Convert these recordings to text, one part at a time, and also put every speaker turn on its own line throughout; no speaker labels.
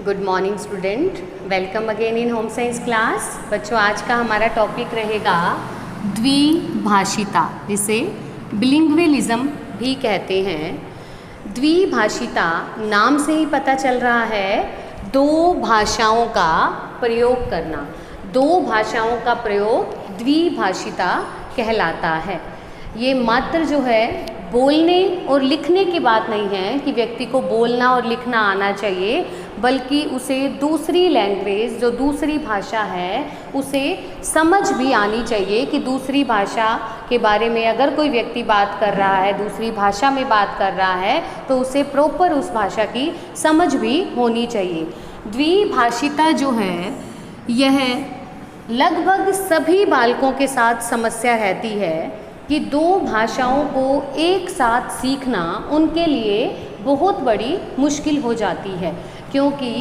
Good morning student, welcome again in home science class. बच्चों, आज का हमारा टॉपिक रहेगा द्विभाषिता, जिसे बिलिंगुअलिज्म भी कहते हैं। द्विभाषिता नाम से ही पता चल रहा है दो भाषाओं का प्रयोग करना। दो भाषाओं का प्रयोग द्विभाषिता कहलाता है। ये मात्र जो है बोलने और लिखने की बात नहीं है कि व्यक्ति को बोलना और लिखना आना चाहिए, बल्कि उसे दूसरी लैंग्वेज, जो दूसरी भाषा है, उसे समझ भी आनी चाहिए कि दूसरी भाषा के बारे में अगर कोई व्यक्ति बात कर रहा है, दूसरी भाषा में बात कर रहा है, तो उसे प्रॉपर उस भाषा की समझ भी होनी चाहिए। द्विभाषिता जो है यह लगभग सभी बालकों के साथ समस्या रहती है कि दो भाषाओं को एक साथ सीखना उनके लिए बहुत बड़ी मुश्किल हो जाती है, क्योंकि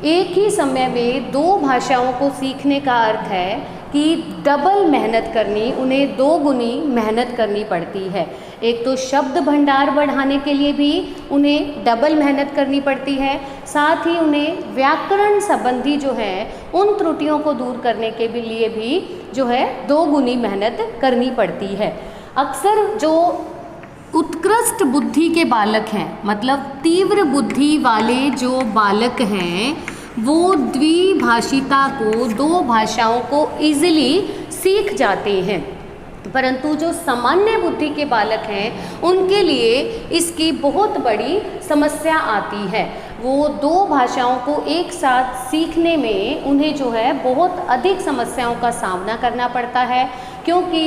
एक ही समय में दो भाषाओं को सीखने का अर्थ है कि डबल मेहनत करनी, उन्हें दो गुनी मेहनत करनी पड़ती है। एक तो शब्द भंडार बढ़ाने के लिए भी उन्हें डबल मेहनत करनी पड़ती है, साथ ही उन्हें व्याकरण संबंधी जो है उन त्रुटियों को दूर करने के लिए भी जो है दो गुनी मेहनत करनी पड़ती है। अक्सर जो उत्कृष्ट बुद्धि के बालक हैं, मतलब तीव्र बुद्धि वाले जो बालक हैं, वो द्विभाषिता को, दो भाषाओं को इजीली सीख जाते हैं, परंतु जो सामान्य बुद्धि के बालक हैं उनके लिए इसकी बहुत बड़ी समस्या आती है। वो दो भाषाओं को एक साथ सीखने में उन्हें जो है बहुत अधिक समस्याओं का सामना करना पड़ता है, क्योंकि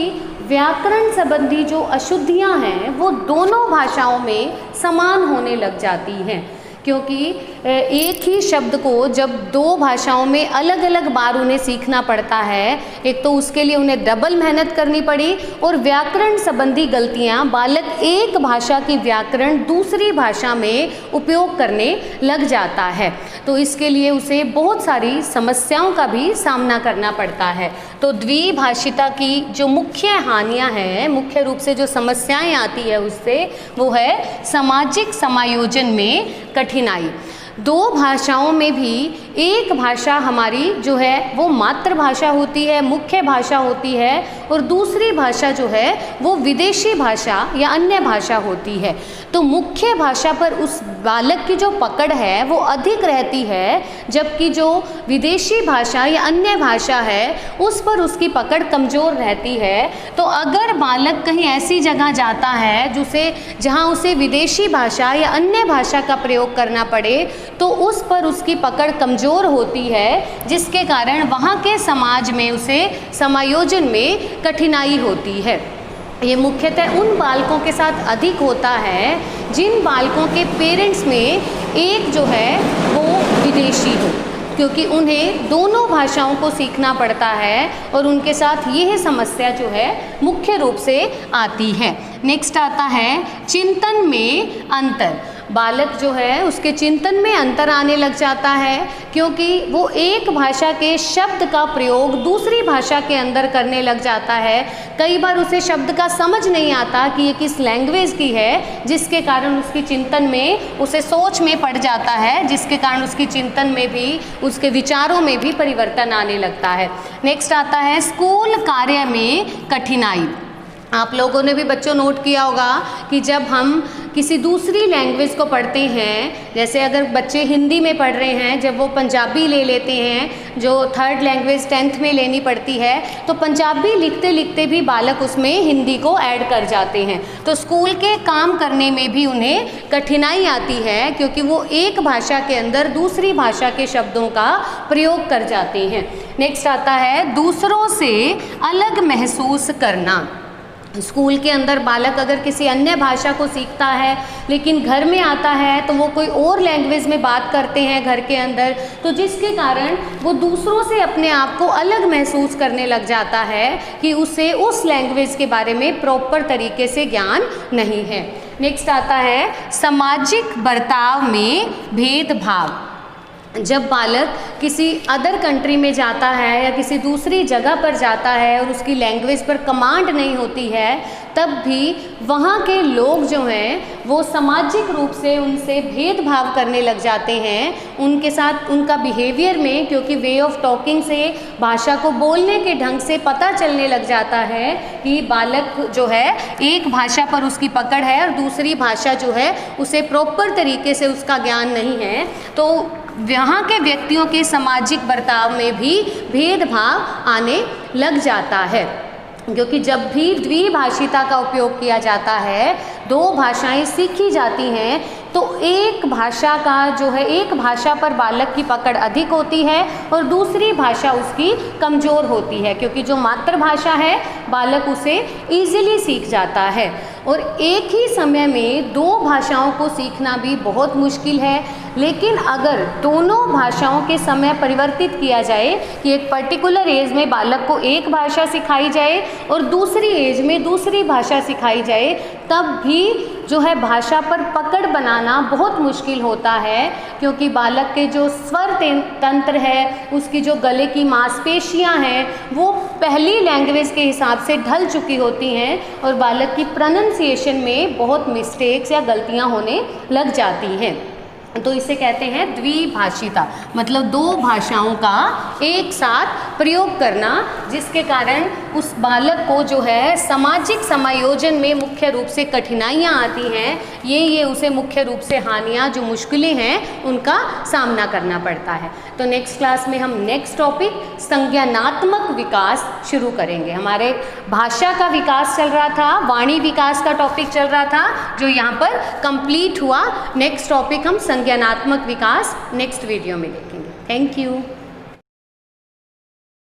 व्याकरण संबंधी जो अशुद्धियां हैं वो दोनों भाषाओं में समान होने लग जाती हैं। क्योंकि एक ही शब्द को जब दो भाषाओं में अलग अलग बार उन्हें सीखना पड़ता है, एक तो उसके लिए उन्हें डबल मेहनत करनी पड़ी, और व्याकरण संबंधी गलतियां बालक एक भाषा की व्याकरण दूसरी भाषा में उपयोग करने लग जाता है, तो इसके लिए उसे बहुत सारी समस्याओं का भी सामना करना पड़ता है। तो द्विभाषिता की जो मुख्य हानियां हैं, मुख्य रूप से जो समस्याएं आती है उससे, वो है सामाजिक समायोजन में कठिनाई। दो भाषाओं में भी एक भाषा हमारी जो है वो मातृभाषा होती है, मुख्य भाषा होती है, और दूसरी भाषा जो है वो विदेशी भाषा या अन्य भाषा होती है। तो मुख्य भाषा पर उस बालक की जो पकड़ है वो अधिक रहती है, जबकि जो विदेशी भाषा या अन्य भाषा है उस पर उसकी पकड़ कमज़ोर रहती है। तो अगर बालक कहीं ऐसी जगह जाता है जहाँ उसे विदेशी भाषा या अन्य भाषा का प्रयोग करना पड़े, तो उस पर उसकी पकड़ कमज़ोर होती है, जिसके कारण वहाँ के समाज में उसे समायोजन में कठिनाई होती है। ये मुख्यतः उन बालकों के साथ अधिक होता है जिन बालकों के पेरेंट्स में एक जो है वो विदेशी हो, क्योंकि उन्हें दोनों भाषाओं को सीखना पड़ता है और उनके साथ यह समस्या जो है मुख्य रूप से आती है। नेक्स्ट आता है चिंतन में अंतर। बालक जो है उसके चिंतन में अंतर आने लग जाता है, क्योंकि वो एक भाषा के शब्द का प्रयोग दूसरी भाषा के अंदर करने लग जाता है। कई बार उसे शब्द का समझ नहीं आता कि ये किस लैंग्वेज की है, जिसके कारण उसकी चिंतन में, उसे सोच में पड़ जाता है, जिसके कारण उसकी चिंतन में भी, उसके विचारों में भी परिवर्तन आने लगता है। नेक्स्ट आता है स्कूल कार्य में कठिनाई। आप लोगों ने भी बच्चों नोट किया होगा कि जब हम किसी दूसरी लैंग्वेज को पढ़ते हैं, जैसे अगर बच्चे हिंदी में पढ़ रहे हैं, जब वो पंजाबी ले लेते हैं, जो थर्ड लैंग्वेज 10th में लेनी पड़ती है, तो पंजाबी लिखते लिखते भी बालक उसमें हिंदी को ऐड कर जाते हैं। तो स्कूल के काम करने में भी उन्हें कठिनाई आती है, क्योंकि वो एक भाषा के अंदर दूसरी भाषा के शब्दों का प्रयोग कर जाते हैं। नेक्स्ट आता है दूसरों से अलग महसूस करना। स्कूल के अंदर बालक अगर किसी अन्य भाषा को सीखता है, लेकिन घर में आता है तो वो कोई और लैंग्वेज में बात करते हैं घर के अंदर, तो जिसके कारण वो दूसरों से अपने आप को अलग महसूस करने लग जाता है कि उसे उस लैंग्वेज के बारे में प्रॉपर तरीके से ज्ञान नहीं है। नेक्स्ट आता है सामाजिक बर्ताव में भेदभाव। जब बालक किसी अदर कंट्री में जाता है या किसी दूसरी जगह पर जाता है और उसकी लैंग्वेज पर कमांड नहीं होती है, तब भी वहाँ के लोग जो हैं वो सामाजिक रूप से उनसे भेदभाव करने लग जाते हैं, उनके साथ उनका बिहेवियर में, क्योंकि वे ऑफ टॉकिंग से, भाषा को बोलने के ढंग से पता चलने लग जाता है कि बालक जो है एक भाषा पर उसकी पकड़ है और दूसरी भाषा जो है उसे प्रॉपर तरीके से उसका ज्ञान नहीं है। तो यहाँ के व्यक्तियों के सामाजिक बर्ताव में भी भेदभाव आने लग जाता है, क्योंकि जब भी द्विभाषिता का उपयोग किया जाता है, दो भाषाएं सीखी जाती हैं, तो एक भाषा का जो है, एक भाषा पर बालक की पकड़ अधिक होती है और दूसरी भाषा उसकी कमज़ोर होती है, क्योंकि जो मातृभाषा है बालक उसे ईजिली सीख जाता है। और एक ही समय में दो भाषाओं को सीखना भी बहुत मुश्किल है, लेकिन अगर दोनों भाषाओं के समय परिवर्तित किया जाए कि एक पर्टिकुलर एज में बालक को एक भाषा सिखाई जाए और दूसरी एज में दूसरी भाषा सिखाई जाए, तब भी जो है भाषा पर पकड़ बनाना बहुत मुश्किल होता है, क्योंकि बालक के जो स्वर तंत्र है, उसकी जो गले की मांसपेशियां हैं, वो पहली लैंग्वेज के हिसाब से ढल चुकी होती हैं और बालक की प्रोनंसिएशन में बहुत मिस्टेक्स या गलतियां होने लग जाती हैं। तो इसे कहते हैं द्विभाषिता, मतलब दो भाषाओं का एक साथ प्रयोग करना, जिसके कारण उस बालक को जो है सामाजिक समायोजन में मुख्य रूप से कठिनाइयाँ आती हैं, ये उसे मुख्य रूप से हानियाँ, जो मुश्किलें हैं, उनका सामना करना पड़ता है। तो नेक्स्ट क्लास में हम नेक्स्ट टॉपिक संज्ञानात्मक विकास शुरू करेंगे। हमारे भाषा का विकास चल रहा था, वाणी विकास का टॉपिक चल रहा था, जो यहाँ पर कंप्लीट हुआ। नेक्स्ट टॉपिक हम संज्ञानात्मक विकास नेक्स्ट वीडियो में देखेंगे। Thank you.